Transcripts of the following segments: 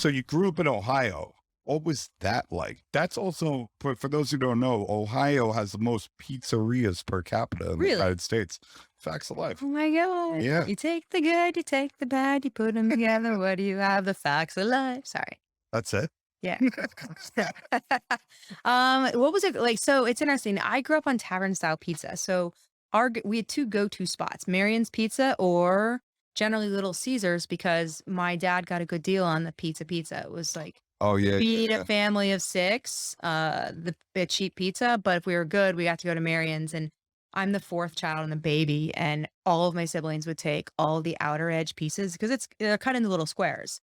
So you grew up in Ohio. What was that like? That's also for those who don't know, Ohio has the most pizzerias per capita in the Really? United States. Facts of Oh life. my god. Yeah, You take the good, you take the bad, you put them together. What do you have? The facts of life. Sorry. that's it. Yeah. What was it like? So it's interesting. I grew up on tavern style pizza. So we had two go-to spots, Marion's Pizza or generally Little Caesars, because my dad got a good deal on the pizza. It was like Oh yeah, feed a yeah, family of six, the cheap pizza. But if we were good, we got to go to Marion's. And I'm the fourth child and the baby, and all of my siblings would take all the outer edge pieces because they're cut into little squares.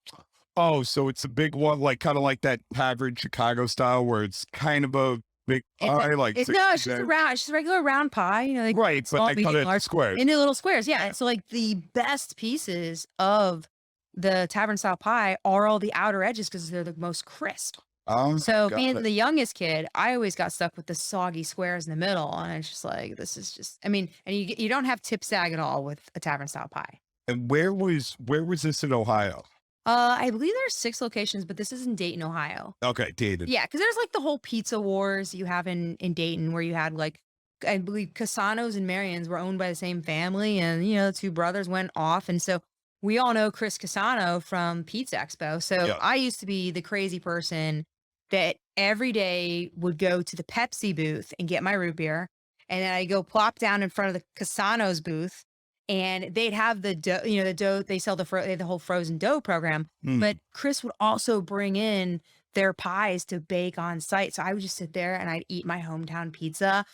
Oh, so it's a big one, like kind of like that average Chicago style, where it's kind of a big It's pie, like no, 60 it's just a cents. round it's just a regular round pie, like Right, but small, they cut medium, it into large, squares. into little squares, yeah, and so, like, the best pieces of the tavern style pie are all the outer edges because 'cause they're the most crisp. Oh, So, got being it. the youngest kid, I always got stuck with the soggy squares in the middle, and it's just like, this is just I mean, and you don't have tip sag at all with a tavern style pie. And where was this in Ohio? I believe there's 6 locations, but this is in Dayton, Ohio. Okay, dated. Yeah, because there's, like, the whole pizza wars you have in Dayton where you had, like, I believe Casanos and Marians were owned by the same family and, the 2 brothers went off, and so we all know Chris Casano from Pizza Expo. So Yeah. I used to be the crazy person that every day would go to the Pepsi booth and get my root beer, and then I go plop down in front of the Casano's booth, and they'd have the dough, the dough they sell they have the whole frozen dough program, but Mm. Chris would also bring in their pies to bake on site. So I would just sit there and I'd eat my hometown pizza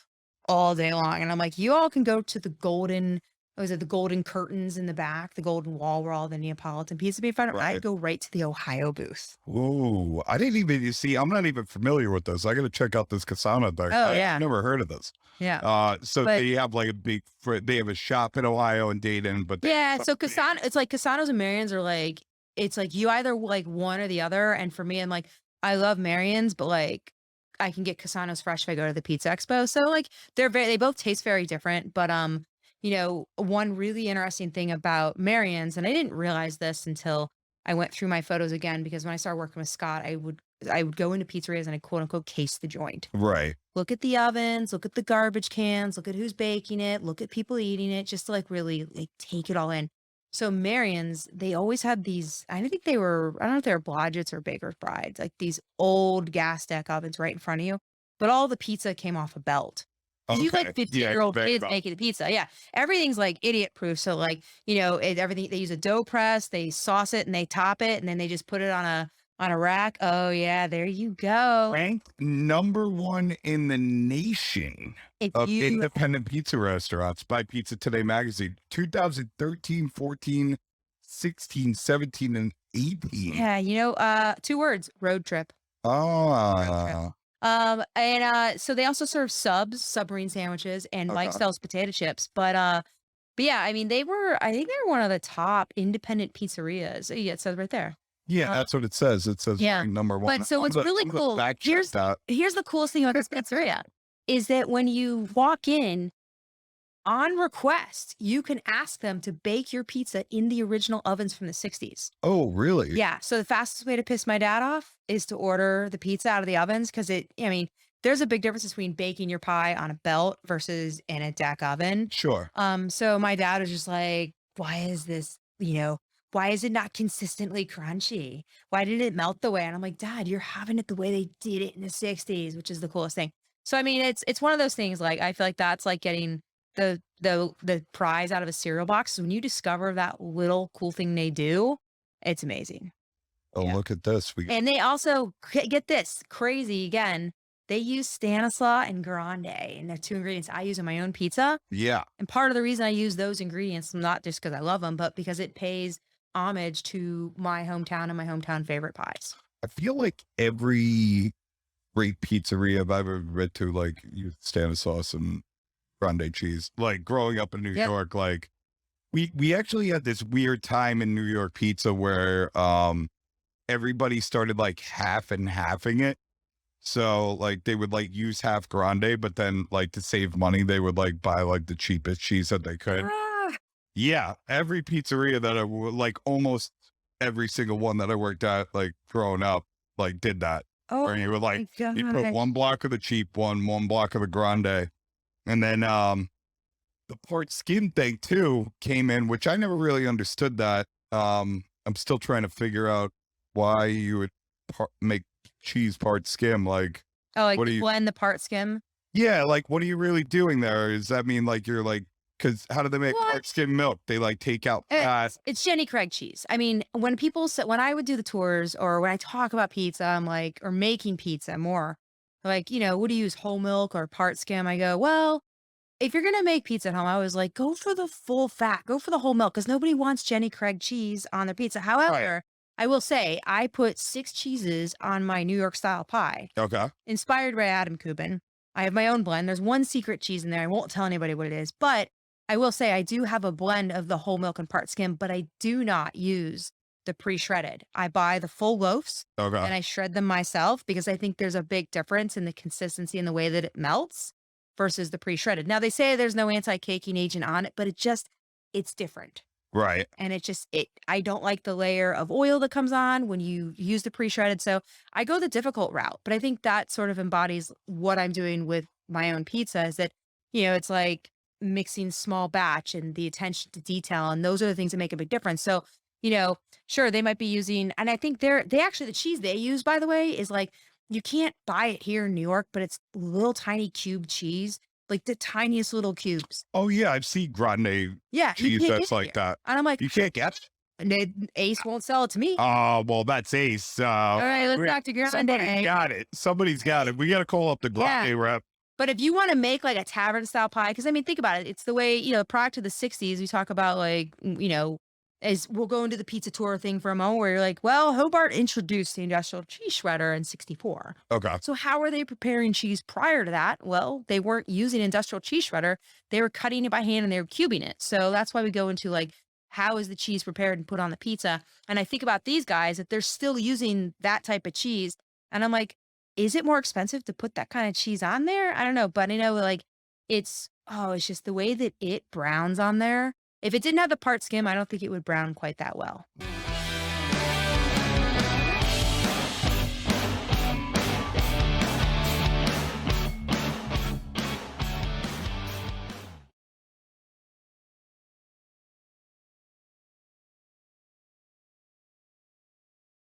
all day long. And I'm like, you all can go to the golden, what was it, the golden curtains in the back, the golden wall where all the Neapolitan pizza be found. I'd Right. go right to the Ohio booth. Ooh, I didn't even you see, I'm not even familiar with this. I gotta check out this Kasana thing. Oh I've yeah. never heard of this. Yeah. So But they have like a they have a shop in Ohio and Dayton, but they yeah, have so Casano, it's like Casanos and Marians are like, it's like you either like one or the other. And for me, I'm like, I love Marians, but like I can get Casanos fresh if I go to the Pizza Expo. So like they both taste very different. But one really interesting thing about Marians, and I didn't realize this until I went through my photos again, because when I started working with Scott, I would go into pizzerias and I quote unquote case the joint. right. Look at the ovens, look at the garbage cans, look at who's baking it, look at people eating it, just to like really like take it all in. So Marion's, they always had these, I think I don't know if they were Blodgett's or Baker's Brides, like these old gas deck ovens right in front of you. But all the pizza came off a belt. Cause you like Okay. Yeah, 15-year-old very kids well. making the pizza. Yeah. Everything's like idiot proof. So like, everything, they use a dough press, they sauce it and they top it and then they just put it on a rack. Oh yeah, there you go. Ranked number one in the nation If of you independent pizza restaurants by Pizza Today magazine, 2013, 14, 16, 17, and 18. Yeah, 2 words, road trip. Road trip. Ah, So they also serve submarine sandwiches, and Mike okay. sells potato chips. But yeah, I mean, I think they were one of the top independent pizzerias. Yeah, it says right there. Yeah, Uh, that's what it says. It says yeah. ranked number one. But so what's really I'm gonna cool, fact check that. here's the coolest thing about this pizzeria is that when you walk in, on request, you can ask them to bake your pizza in the original ovens from the 60s. Oh, really? Yeah, so the fastest way to piss my dad off is to order the pizza out of the ovens because I mean, there's a big difference between baking your pie on a belt versus in a deck oven. Sure. So my dad was just like, why is this, why is it not consistently crunchy? Why did it melt the way? And I'm like, Dad, you're having it the way they did it in the 60s, which is the coolest thing. So I mean, it's one of those things, like I feel like that's like getting the prize out of a cereal box. When you discover that little cool thing they do, it's amazing. Oh, Yeah. look at this. We And they also get this crazy again. They use Stanislaw and Grande, and they're 2 ingredients I use in my own pizza. yeah. And part of the reason I use those ingredients, not just because I love them, but because it pays homage to my hometown and my hometown favorite pies. I feel like every great pizzeria I've ever been to, like, use Stanislaus and grande cheese. Like, growing up in New Yep. York, like, we actually had this weird time in New York pizza where everybody started like half and halving it. So like they would like use half grande, but then like to save money, they would like buy like the cheapest cheese that they could. Ah, Yeah, every pizzeria that like almost every single one that I worked at, like growing up, like did that. Oh Where you would like, my you put god. one block of the cheap one block of the grande. And then the port skim thing too came in, which I never really understood that. I'm still trying to figure out why you would make cheese part skim. Like, Oh, like what do you? blend the part skim. Yeah, like what are you really doing there? Does that mean like you're like? Because how do they make part What? skim milk? They like take out fat. It's Jenny Craig cheese. I mean, when people say, when I would do the tours or when I talk about pizza, I'm like, or making pizza more, like, what do you use, whole milk or part skim? I go, well, if you're gonna make pizza at home, I was like, go for the full fat, go for the whole milk, because nobody wants Jenny Craig cheese on their pizza. Right. However, I will say I put 6 cheeses on my New York style pie, Okay. inspired by Adam Kubin. I have my own blend. There's one secret cheese in there. I won't tell anybody what it is, but I will say I do have a blend of the whole milk and part skim, but I do not use the pre-shredded. I buy the full loaves Okay. and I shred them myself because I think there's a big difference in the consistency and the way that it melts versus the pre-shredded. Now they say there's no anti-caking agent on it, but it's different. Right. And I don't like the layer of oil that comes on when you use the pre-shredded. So I go the difficult route, but I think that sort of embodies what I'm doing with my own pizza is that, it's like mixing small batch and the attention to detail. And those are the things that make a big difference. So, sure, they might be using, and I think the cheese they use, by the way, is like, you can't buy it here in New York, but it's little tiny cube cheese, like the tiniest little cubes. Oh yeah, I've seen grande Yeah, you cheese can't that's get it like here. that. And I'm like, You can't get it? Ace won't sell it to me. Oh, well, that's Ace. All right, let's we- talk to Grande. somebody's got it. Somebody's got it. We got to call up the grande rep. But if you want to make like a tavern style pie, because I mean, think about it. It's the way, the product of the 60s, we talk about like, as we'll go into the pizza tour thing for a moment where you're like, well, Hobart introduced the industrial cheese shredder in 64. Okay. So how were they preparing cheese prior to that? Well, they weren't using industrial cheese shredder. They were cutting it by hand and they were cubing it. So that's why we go into like, how is the cheese prepared and put on the pizza? And I think about these guys, that they're still using that type of cheese. And I'm like, is it more expensive to put that kind of cheese on there? I don't know. But I know like it's just the way that it browns on there. If it didn't have the part skim, I don't think it would brown quite that well.